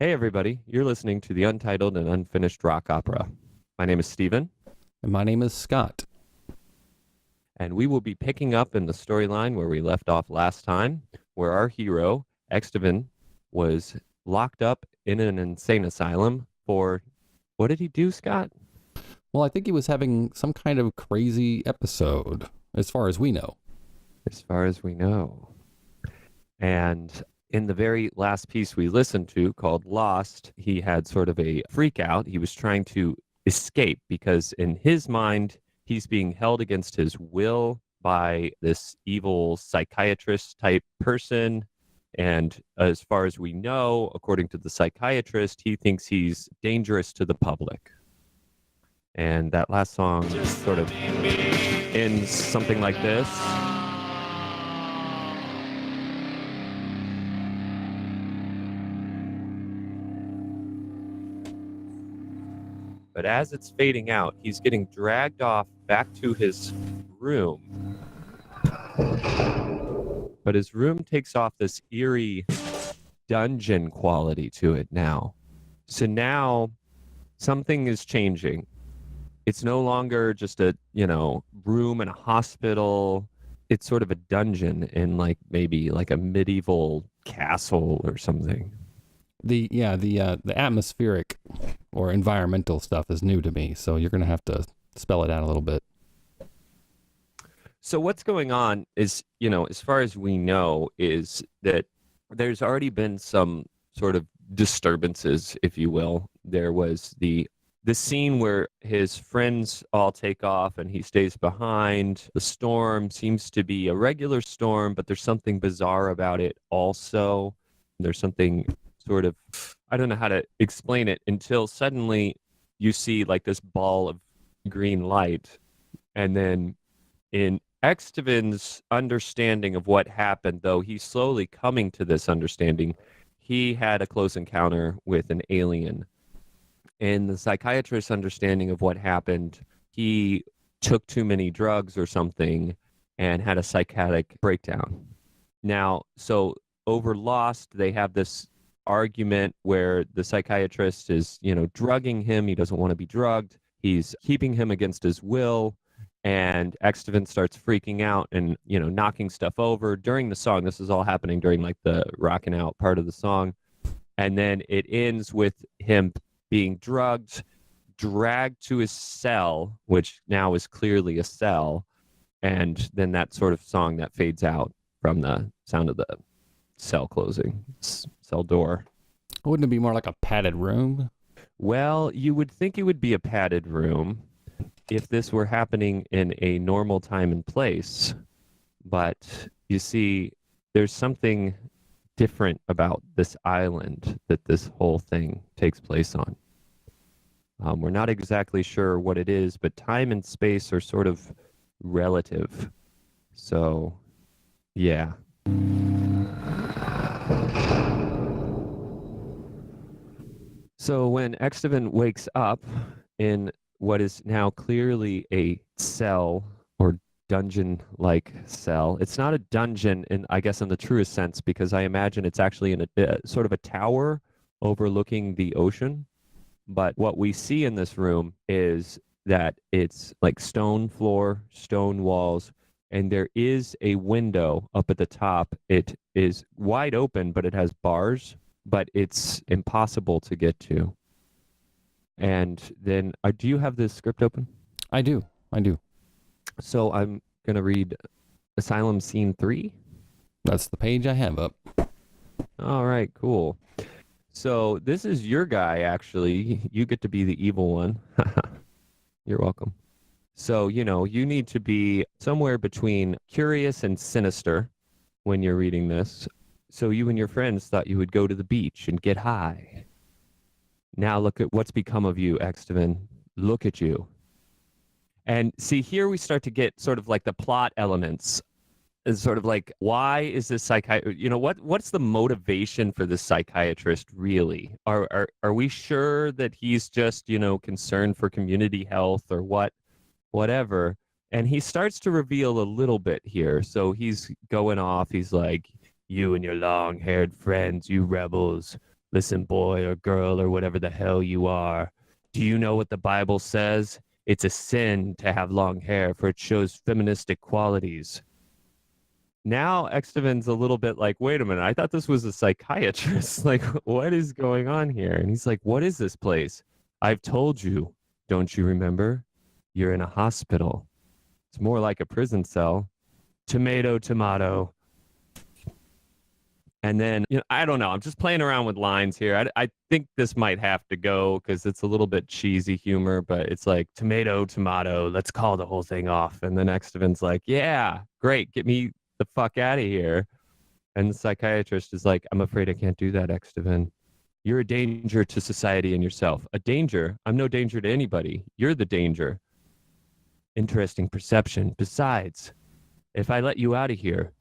Hey, everybody. You're listening to the Untitled and Unfinished Rock Opera. My name is Steven, And my name is Scott. and we will be picking up in the storyline where we left off last time, where our hero, Extavan, was locked up in an insane asylum for, what did he do, Scott? Well, I think he was having some kind of crazy episode, as far as we know. As far as we know. And in the very last piece we listened to, called Lost, he had sort of a freak out. He was trying to escape because in his mind, he's being held against his will by this evil psychiatrist type person. And as far as we know, according to the psychiatrist, he thinks he's dangerous to the public. And that last song sort of ends something like this. But as it's fading out, he's getting dragged off back to his room. But his room takes off this eerie dungeon quality to it now. So now something is changing. It's no longer just a, room in a hospital. It's sort of a dungeon in maybe a medieval castle or something. The atmospheric or environmental stuff is new to me, so you're going to have to spell it out a little bit. So what's going on is, as far as we know, is that there's already been some sort of disturbances, if you will. There was the scene where his friends all take off and he stays behind. The storm seems to be a regular storm, but there's something bizarre about it also. There's something sort of, I don't know how to explain it, until suddenly you see this ball of green light. And then in Extavan's understanding of what happened, though he's slowly coming to this understanding, he had a close encounter with an alien. In the psychiatrist's understanding of what happened, he took too many drugs or something and had a psychotic breakdown. Now, so over Lost, they have this argument where the psychiatrist is, drugging him. He doesn't want to be drugged. He's keeping him against his will. And Extavan starts freaking out and, knocking stuff over during the song. This is all happening during the rocking out part of the song. And then it ends with him being drugged, dragged to his cell, which now is clearly a cell. And then that sort of song that fades out from the sound of the cell closing, cell door. Wouldn't it be more like a padded room? Well, you would think it would be a padded room if this were happening in a normal time and place. But you see, there's something different about this island that this whole thing takes place on. We're not exactly sure what it is, but time and space are sort of relative. So, yeah. So when Extavan wakes up in what is now clearly a cell or dungeon-like cell, it's not a dungeon in the truest sense, because I imagine it's actually in a sort of a tower overlooking the ocean. But what we see in this room is that it's stone floor, stone walls, and there is a window up at the top. It is wide open, but it has bars, but it's impossible to get to. And then, do you have the script open? I do. So I'm going to read Asylum Scene 3. That's the page I have up. All right, cool. So this is your guy, actually. You get to be the evil one. You're welcome. So, you need to be somewhere between curious and sinister when you're reading this. So you and your friends thought you would go to the beach and get high. Now look at what's become of you, Extavan. Look at you. And see, here we start to get sort of the plot elements. It's sort of why is this what's the motivation for this psychiatrist really? Are we sure that he's just, concerned for community health or whatever? And he starts to reveal a little bit here. So he's going off. He's like, you and your long-haired friends, you rebels, Listen, boy or girl or whatever the hell you are. Do you know what the Bible says? It's a sin to have long hair, for it shows feministic qualities. Now Extavin's a little bit like, wait a minute, I thought this was a psychiatrist. Like, what is going on here? And he's like, what is this place? I've told you. Don't you remember? You're in a hospital. It's more like a prison cell. Tomato, tomato. And then, I don't know. I'm just playing around with lines here. I think this might have to go because it's a little bit cheesy humor, but it's like tomato, tomato. Let's call the whole thing off. And then Extavin's like, yeah, great. Get me the fuck out of here. And the psychiatrist is like, I'm afraid I can't do that, Extavin. You're a danger to society and yourself. A danger? I'm no danger to anybody. You're the danger. Interesting perception. Besides, if I let you out of here,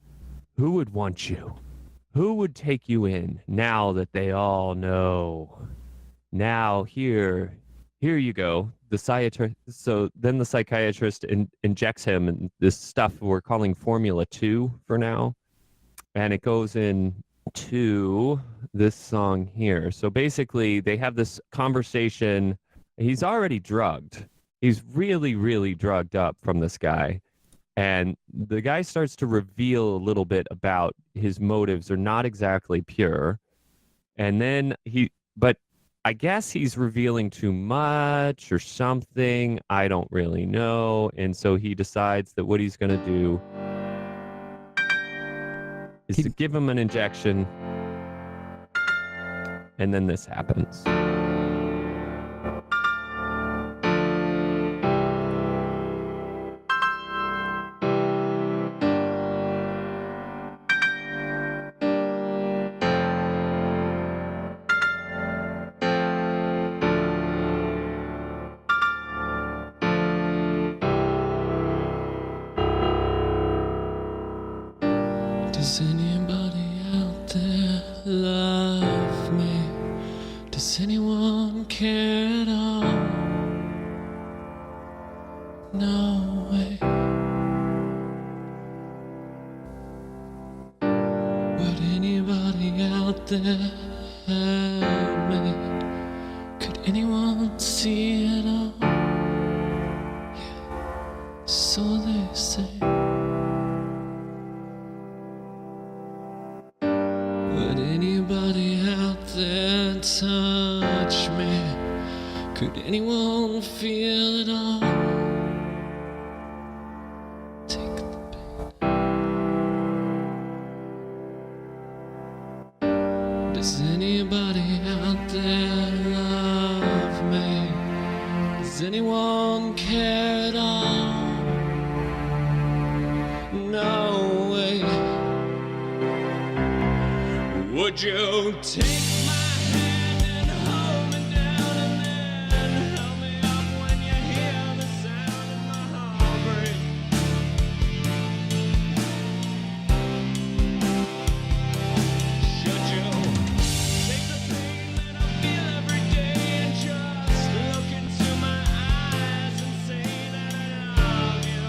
who would want you? Who would take you in now that they all know? Now, here you go. So then the psychiatrist injects him in this stuff we're calling Formula 2 for now. And it goes into this song here. So basically, they have this conversation. He's already drugged. He's really, really drugged up from this guy. And the guy starts to reveal a little bit about his motives are not exactly pure. And then but I guess he's revealing too much or something. I don't really know. And so he decides that what he's going to do is to give him an injection. And then this happens. Does anybody out there love me? Does anyone care at all? No way. Would anybody out there help me? Could anyone see it all? Yeah, so they say. Would anybody out there touch me? Could anyone feel it all? Take the pain. Does anybody out there love me? Does anyone care at all? No way. Would you take my hand and hold me down and then help me up when you hear the sound of my heart break? Should you take the pain that I feel every day and just look into my eyes and say that I love you?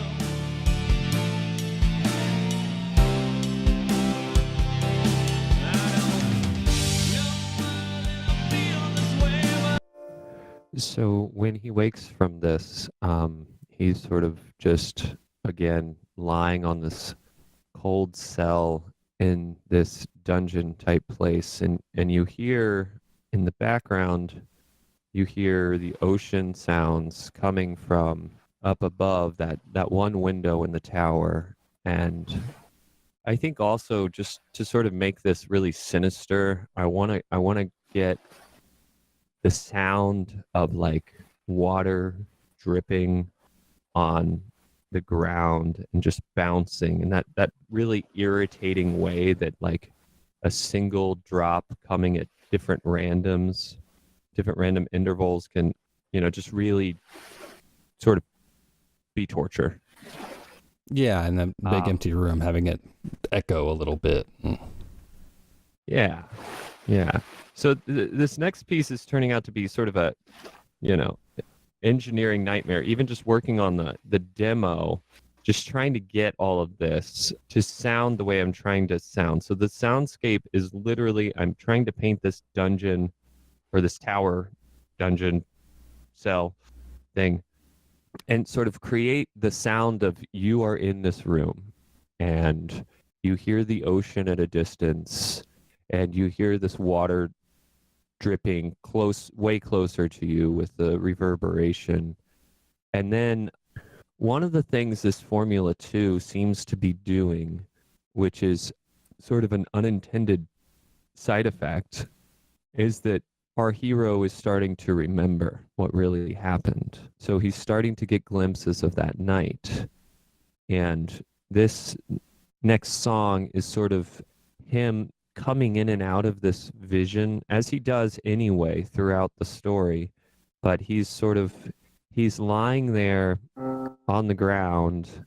So when he wakes from this, he's sort of just, again, lying on this cold cell in this dungeon type place. And you hear in the background, you hear the ocean sounds coming from up above that one window in the tower. And I think also just to sort of make this really sinister, I want to get the sound of like water dripping on the ground and just bouncing, and that really irritating way that like a single drop coming at different random intervals can, just really sort of be torture. Yeah, and the big empty room having it echo a little bit. Yeah. So this next piece is turning out to be sort of a, engineering nightmare. Even just working on the demo, just trying to get all of this to sound the way I'm trying to sound. So the soundscape is literally, I'm trying to paint this dungeon or this tower dungeon cell thing and sort of create the sound of you are in this room and you hear the ocean at a distance and you hear this water dripping way closer to you with the reverberation. And then one of the things this Formula 2 seems to be doing, which is sort of an unintended side effect, is that our hero is starting to remember what really happened. So he's starting to get glimpses of that night. And this next song is sort of him coming in and out of this vision, as he does anyway throughout the story. But he's lying there on the ground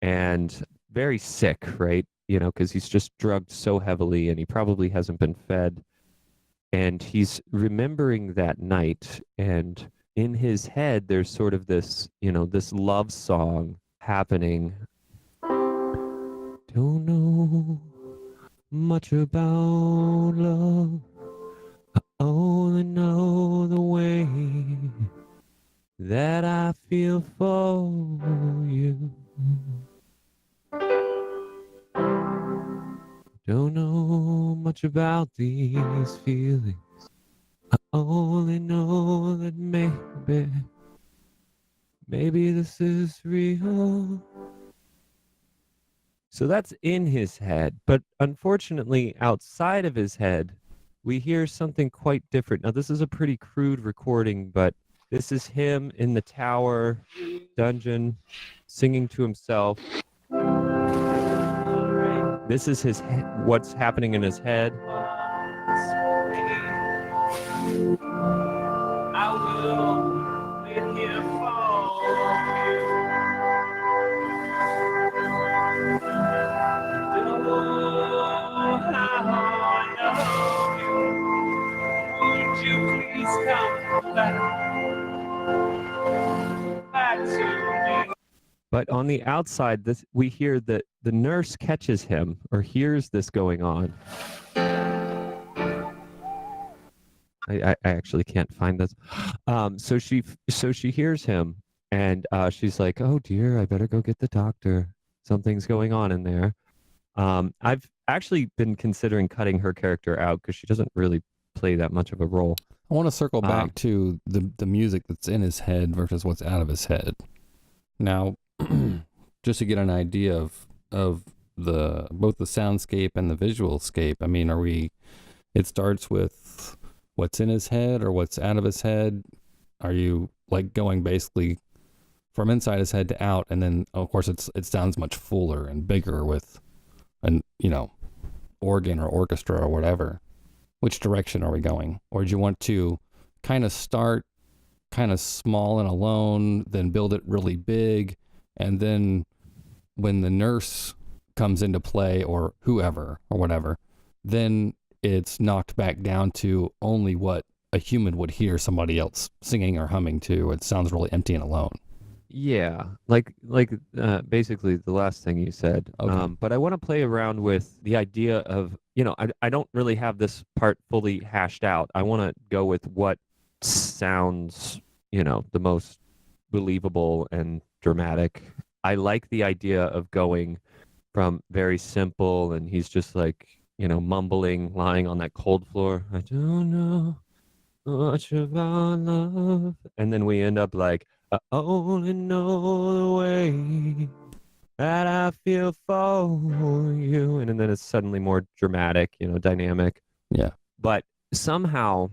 and very sick, right? You know, because he's just drugged so heavily and he probably hasn't been fed. And he's remembering that night. And in his head, there's sort of this, you know, this love song happening. Don't know much about love. I only know the way that I feel for you. Don't know much about these feelings. I only know that maybe this is real. So that's in his head, but unfortunately outside of his head, we hear something quite different. Now this is a pretty crude recording, but this is him in the tower dungeon singing to himself. This is what's happening in his head. I will be here for you. Don't know how I know you. Would you please come back to me? But on the outside, we hear that the nurse catches him or hears this going on. I actually can't find this. So she hears him and she's like, "Oh dear, I better go get the doctor. Something's going on in there." I've actually been considering cutting her character out because she doesn't really play that much of a role. I want to circle back to the music that's in his head versus what's out of his head. Now, just to get an idea of both the soundscape and the visual scape. I mean, it starts with what's in his head or what's out of his head? Are you like going basically from inside his head to out, and then of course it sounds much fuller and bigger with an, you know, organ or orchestra or whatever. Which direction are we going? Or do you want to kind of start kind of small and alone, then build it really big, and then when the nurse comes into play or whoever or whatever, then it's knocked back down to only what a human would hear somebody else singing or humming to. It sounds really empty and alone. Yeah, like basically the last thing you said. Okay. But I want to play around with the idea of, you know, I don't really have this part fully hashed out. I want to go with what sounds, you know, the most believable and dramatic. I like the idea of going from very simple and he's just like, you know, mumbling, lying on that cold floor. I don't know much about love. And then we end up like, I only know the way that I feel for you. And then it's suddenly more dramatic, you know, dynamic. Yeah. But somehow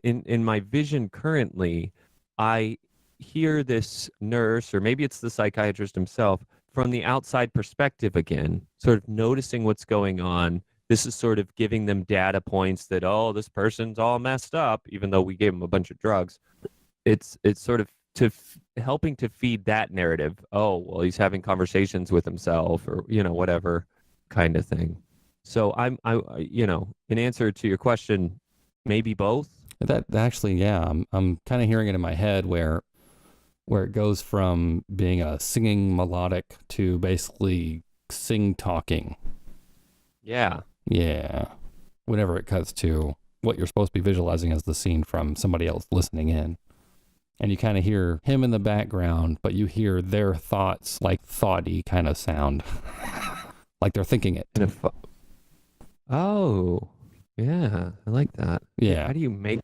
in my vision currently, I hear this nurse, or maybe it's the psychiatrist himself, from the outside perspective again, sort of noticing what's going on. This is sort of giving them data points that, oh, this person's all messed up, even though we gave him a bunch of drugs. It's sort of helping to feed that narrative. Oh, well, he's having conversations with himself, or, you know, whatever kind of thing. So I you know, in answer to your question, maybe both. That actually, yeah, I'm kind of hearing it in my head where where it goes from being a singing melodic to basically sing talking. Yeah. Yeah. Whenever it cuts to what you're supposed to be visualizing as the scene from somebody else listening in. And you kind of hear him in the background, but you hear their thoughts, like thoughty kind of sound. Like they're thinking it. Oh, yeah. I like that. Yeah. How do you make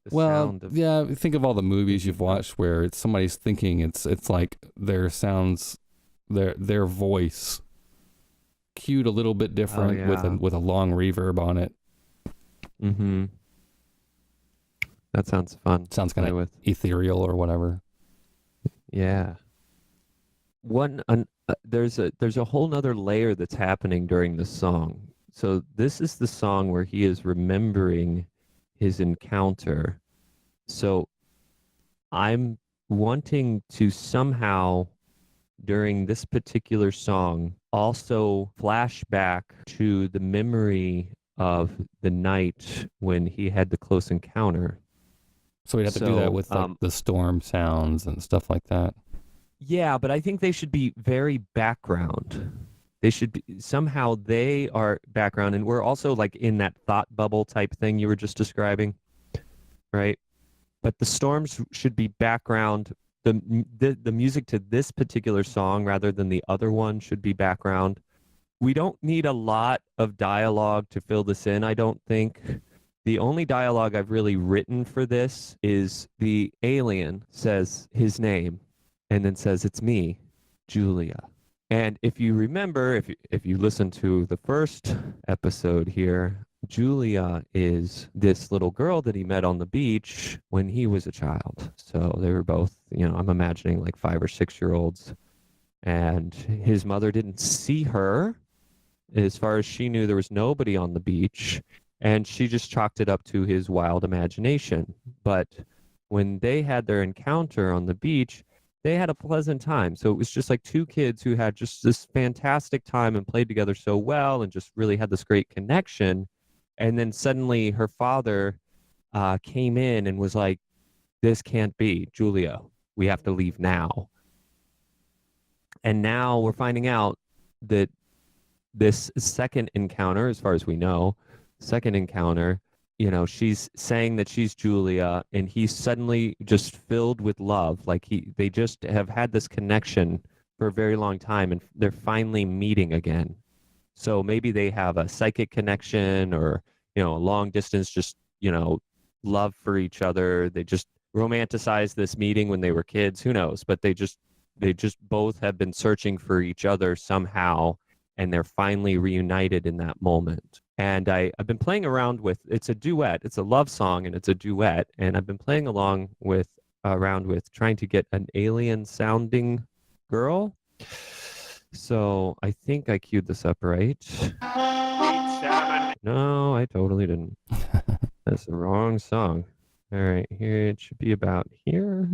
the Well, sound of... yeah, think of all the movies you've watched where it's somebody's thinking, it's like their sounds, their voice cued a little bit different with a long reverb on it. Mm-hmm. That sounds fun. Sounds kind of ethereal or whatever. Yeah. There's a whole nother layer that's happening during the song. So this is the song where he is remembering his encounter. So I'm wanting to somehow, during this particular song, also flash back to the memory of the night when he had the close encounter. So we'd have to do that with like the storm sounds and stuff like that. Yeah, but I think they should be very background. They should be somehow they are background, and we're also like in that thought bubble type thing you were just describing, right? But the storms should be background. The music to this particular song rather than the other one should be background. We don't need a lot of dialogue to fill this in, I don't think. The only dialogue I've really written for this is the alien says his name and then says, "It's me, Julia." And if you remember, if you listen to the first episode here, Julia is this little girl that he met on the beach when he was a child. So they were both, I'm imagining like 5 or 6 year olds. And his mother didn't see her. As far as she knew, there was nobody on the beach. And she just chalked it up to his wild imagination. But when they had their encounter on the beach, they had a pleasant time. So it was just like two kids who had just this fantastic time and played together so well and just really had this great connection. And then suddenly her father came in and was like, "This can't be, Julia. We have to leave now." And now we're finding out that this second encounter, as far as we know, she's saying that she's Julia, and he's suddenly just filled with love. Like they just have had this connection for a very long time, and they're finally meeting again. So maybe they have a psychic connection or, a long distance, just, love for each other. They just romanticized this meeting when they were kids. Who knows? But they just both have been searching for each other somehow, and they're finally reunited in that moment. And I've been playing around with, it's a duet, it's a love song and it's a duet. And I've been playing around with trying to get an alien sounding girl. So I think I queued this up right. No, I totally didn't. That's the wrong song. All right, here it should be about here.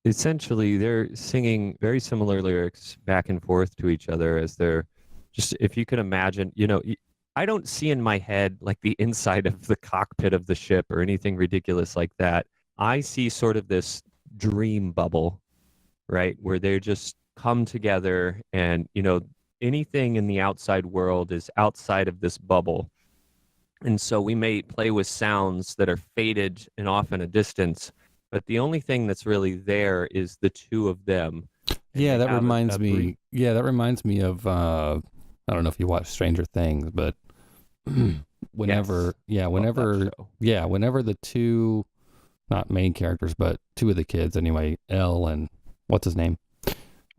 Essentially, they're singing very similar lyrics back and forth to each other as they're just, if you can imagine, I don't see in my head like the inside of the cockpit of the ship or anything ridiculous like that. I see sort of this dream bubble, right? Where they just come together and, anything in the outside world is outside of this bubble. And so we may play with sounds that are faded and off in a distance, but the only thing that's really there is the two of them. and Yeah, they that have reminds a me. brief. Yeah, that reminds me of. I don't know if you watch Stranger Things, but whenever, Yes, love that show. whenever the two, not main characters, but two of the kids anyway, Elle and what's his name?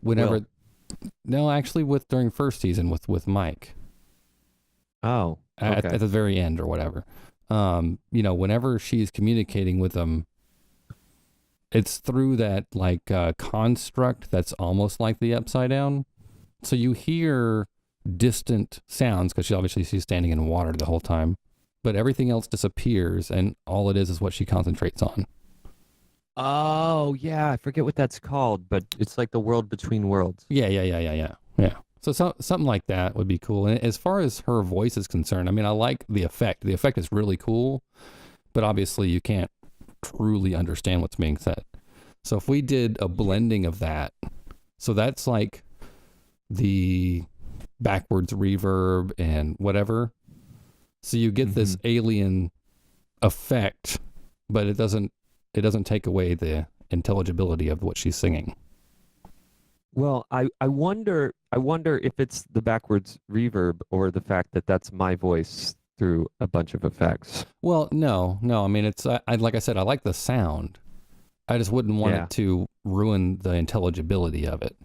Whenever, Will. no, actually, during first season with Mike Oh, okay. at the very end or whatever. Whenever she's communicating with them, it's through that like construct that's almost like the upside down. So you hear distant sounds because she's standing in water the whole time, but everything else disappears and all it is what she concentrates on. Oh, yeah, I forget what that's called, but it's like the world between worlds. Yeah. So something like that would be cool. And as far as her voice is concerned, I mean, I like the effect. The effect is really cool, but obviously you can't truly understand what's being said. So if we did a blending of that, so that's like the backwards reverb and whatever. So you get this alien effect, but it doesn't take away the intelligibility of what she's singing. Well, I wonder if it's the backwards reverb or the fact that that's my voice through a bunch of effects. Well, no. I mean, it's like I said, I like the sound. I just wouldn't want it to ruin the intelligibility of it.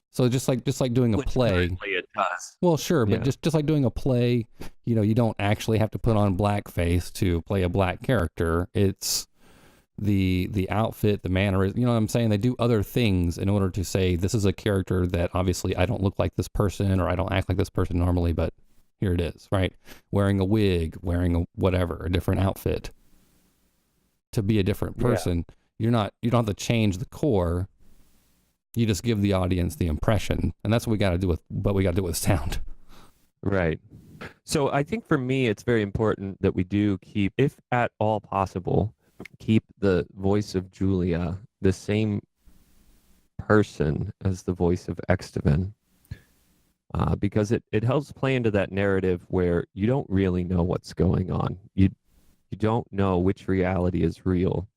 So just like doing a play. Currently it does. Well, sure, but just like doing a play, you don't actually have to put on blackface to play a black character. It's the outfit, the mannerism, you know what I'm saying? They do other things in order to say this is a character that obviously I don't look like this person or I don't act like this person normally, but here it is, right? Wearing a wig, wearing a different outfit to be a different person. You don't have to change the core. You just give the audience the impression, and that's what we got to do with sound. Right. So I think for me, it's very important that we do keep, if at all possible, keep the voice of Julia the same person as the voice of Extavan, because it helps play into that narrative where you don't really know what's going on. You don't know which reality is real,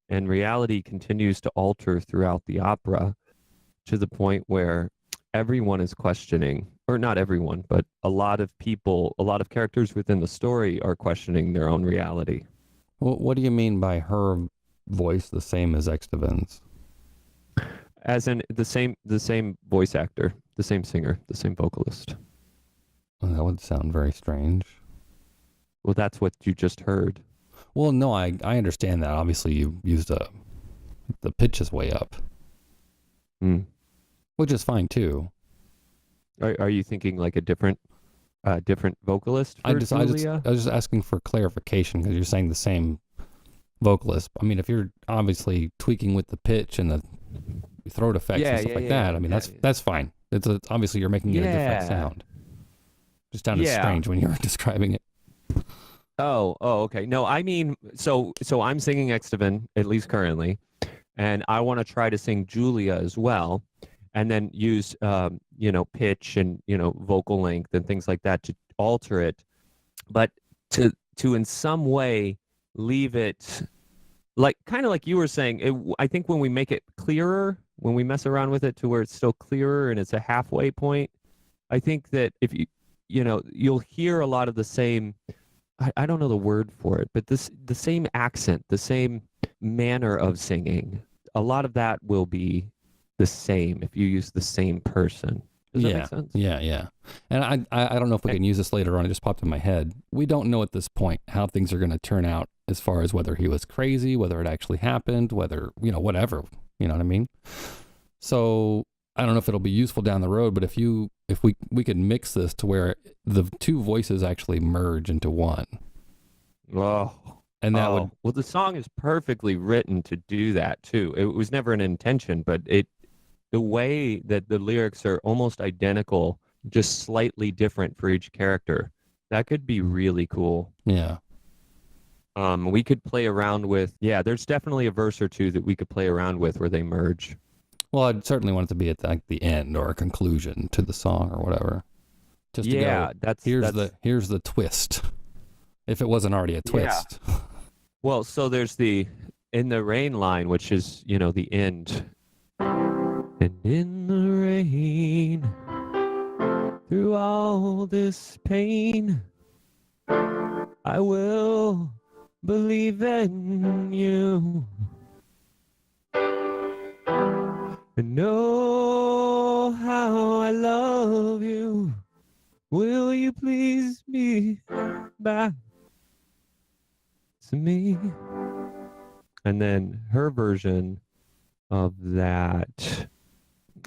and reality continues to alter throughout the opera to the point where everyone is questioning, or not everyone, but a lot of people, a lot of characters within the story are questioning their own reality. Well, what do you mean by her voice the same as Extavan's? As in the same voice actor, the same singer, the same vocalist. Well, that would sound very strange. Well, that's what you just heard. Well, no, I understand that. Obviously, you used the pitch is way up, which is fine too. Are you thinking like a different vocalist for Julia? I was just asking for clarification because you're saying the same vocalist. I mean, if you're obviously tweaking with the pitch and the throat effects and stuff like that, I mean, that's fine. It's obviously you're making it a different sound. Just sounded strange when you were describing it. Oh, okay. No, I mean, so I'm singing Extavan, at least currently, and I want to try to sing Julia as well, and then use, pitch and, vocal length and things like that to alter it, but to in some way leave it, like, kind of like you were saying, I think when we make it clearer, when we mess around with it to where it's still clearer and it's a halfway point, I think that if you'll hear a lot of the same, I don't know the word for it, but the same accent, the same manner of singing, a lot of that will be the same if you use the same person. Does that make sense? Yeah. And I don't know if we can use this later on. It just popped in my head. We don't know at this point how things are going to turn out as far as whether he was crazy, whether it actually happened, whether, whatever, you know what I mean? So I don't know if it'll be useful down the road, but if we could mix this to where the two voices actually merge into one. Oh. And that would, well, the song is perfectly written to do that too. It was never an intention, but the way that the lyrics are almost identical, just slightly different for each character, that could be really cool. Yeah. We could play around with, there's definitely a verse or two that we could play around with where they merge. Well, I'd certainly want it to be at the end or a conclusion to the song or whatever. Just to go, here's the twist. If it wasn't already a twist. Yeah. Well, so there's the In the Rain line, which is, the end. And in the rain, through all this pain, I will believe in you. And know how I love you. Will you please be back to me? And then her version of that,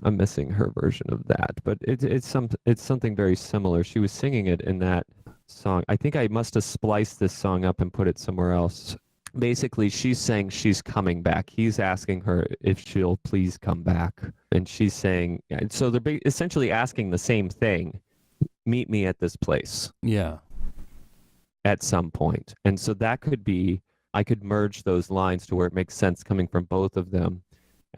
I'm missing her version of that, but it's something very similar. She was singing it in that song. I think I must have spliced this song up and put it somewhere else. Basically, she's saying she's coming back. He's asking her if she'll please come back. And she's saying, so they're essentially asking the same thing. Meet me at this place. Yeah. At some point. And so that could be, I could merge those lines to where it makes sense coming from both of them.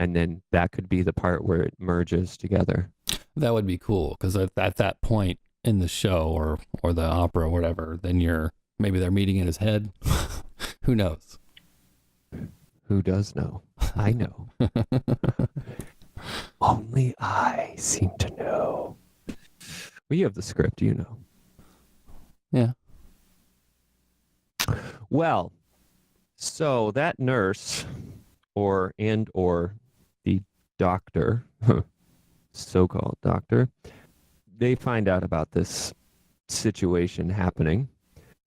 And then that could be the part where it merges together. That would be cool, because at that point in the show or the opera or whatever, then maybe they're meeting in his head. Who knows? Who does know? I know. Only I seem to know. We have the script, you know. Yeah. Well, so that nurse or the doctor, so-called doctor, they find out about this situation happening.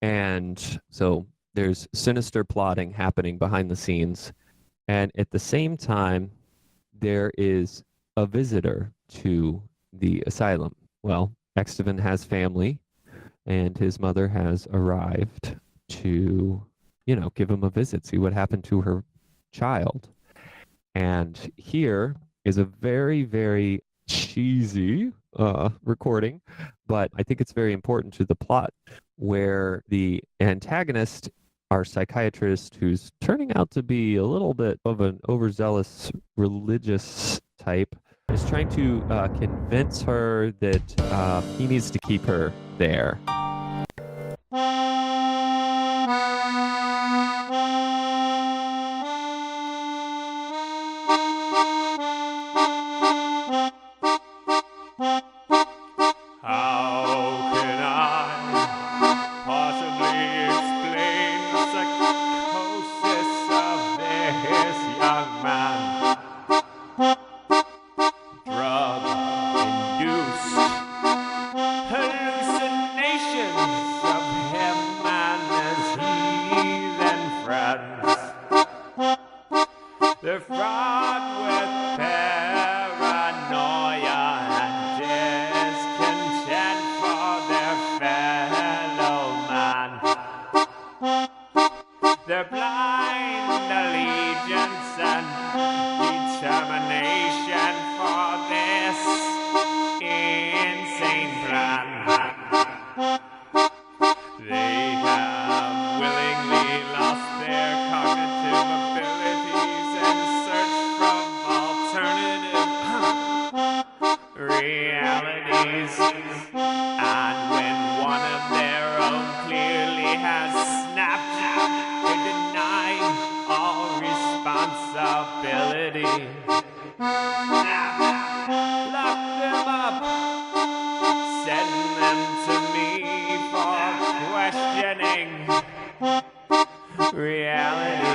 And so there's sinister plotting happening behind the scenes. And at the same time, there is a visitor to the asylum. Well, Extavan has family, and his mother has arrived to, give him a visit, see what happened to her child. And here is a very, very cheesy recording, but I think it's very important to the plot, where the antagonist, our psychiatrist, who's turning out to be a little bit of an overzealous religious type, is trying to convince her that he needs to keep her there. How can I possibly explain the psychosis of this young man? Drug-induced hallucinations of him and his heathen friends. They're fraught with paranoia and discontent for their fellow man. Their blind allegiance and determination for this insane plan. They have willingly lost their cognitive abilities in search from alternative realities. And when one of their own clearly has snapped, they deny all responsibility. Lock them up, send them to me for questioning reality.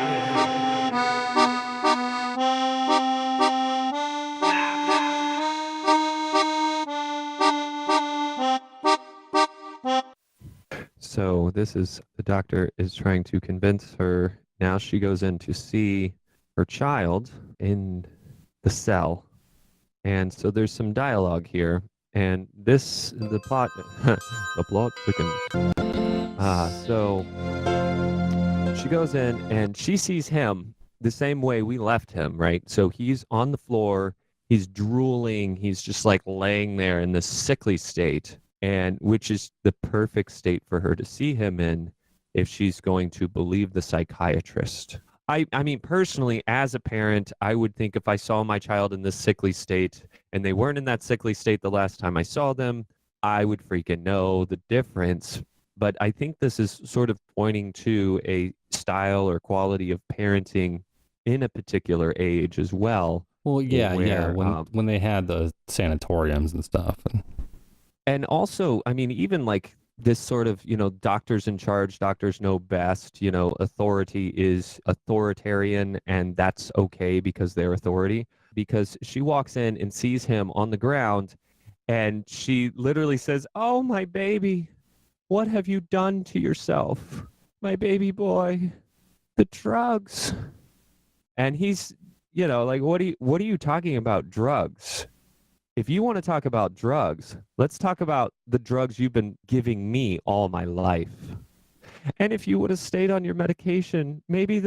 So this is, the doctor is trying to convince her. Now she goes in to see her child in the cell. And so there's some dialogue here. And the plot, the plot thickens. So she goes in and she sees him the same way we left him, right? So he's on the floor, he's drooling, he's just like laying there in this sickly state. And which is the perfect state for her to see him in if she's going to believe the psychiatrist. I mean, personally, as a parent, I would think if I saw my child in this sickly state and they weren't in that sickly state the last time I saw them, I would freaking know the difference. But I think this is sort of pointing to a style or quality of parenting in a particular age as well, Well, yeah, where, when they had the sanatoriums and stuff. and also, I mean, even like this sort of, doctors in charge, doctors know best, authority is authoritarian, and that's okay because they're authority. Because she walks in and sees him on the ground, and she literally says, "Oh, my baby, what have you done to yourself? My baby boy, the drugs." And he's, like, what are you talking about, drugs? If you want to talk about drugs, let's talk about the drugs you've been giving me all my life. And if you would have stayed on your medication, maybe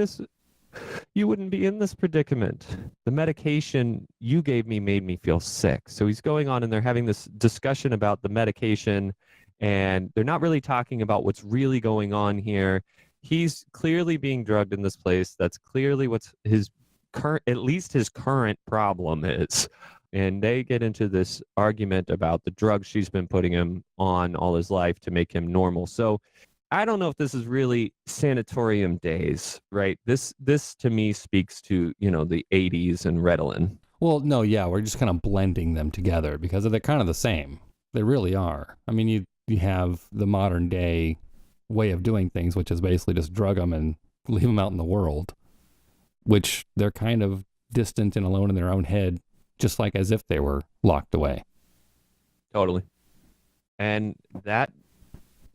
you wouldn't be in this predicament. The medication you gave me made me feel sick. So he's going on and they're having this discussion about the medication, and they're not really talking about what's really going on here. He's clearly being drugged in this place. That's clearly what's at least his current problem is. And they get into this argument about the drugs she's been putting him on all his life to make him normal. So I don't know if this is really sanatorium days, right? This to me speaks to, the 80s and Ritalin. Well, no, yeah, we're just kind of blending them together because they're kind of the same. They really are. I mean, you have the modern day way of doing things, which is basically just drug them and leave them out in the world, which they're kind of distant and alone in their own head, just like as if they were locked away. Totally. And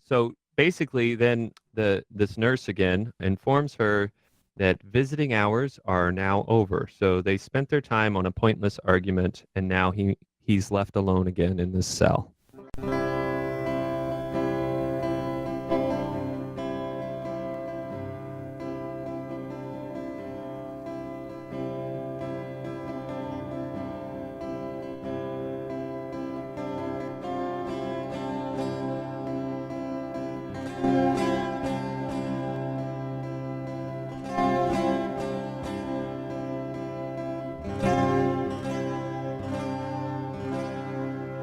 so basically then this nurse again informs her that visiting hours are now over. So they spent their time on a pointless argument, and now he's left alone again in this cell.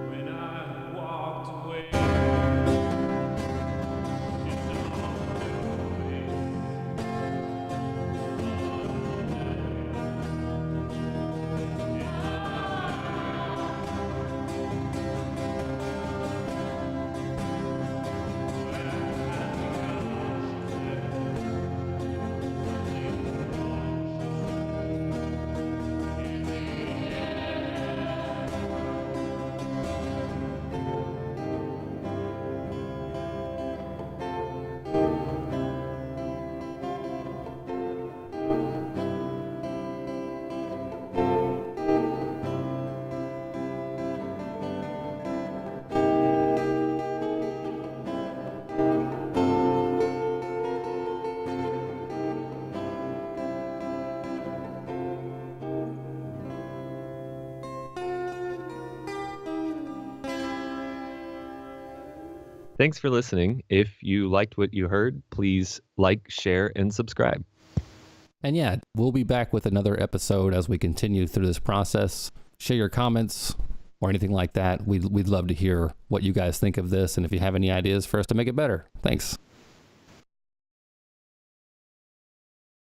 When I walked away, Thanks for listening. If you liked what you heard, please like, share, and subscribe. And yeah, we'll be back with another episode as we continue through this process. Share your comments or anything like that. We'd love to hear what you guys think of this, and if you have any ideas for us to make it better. Thanks.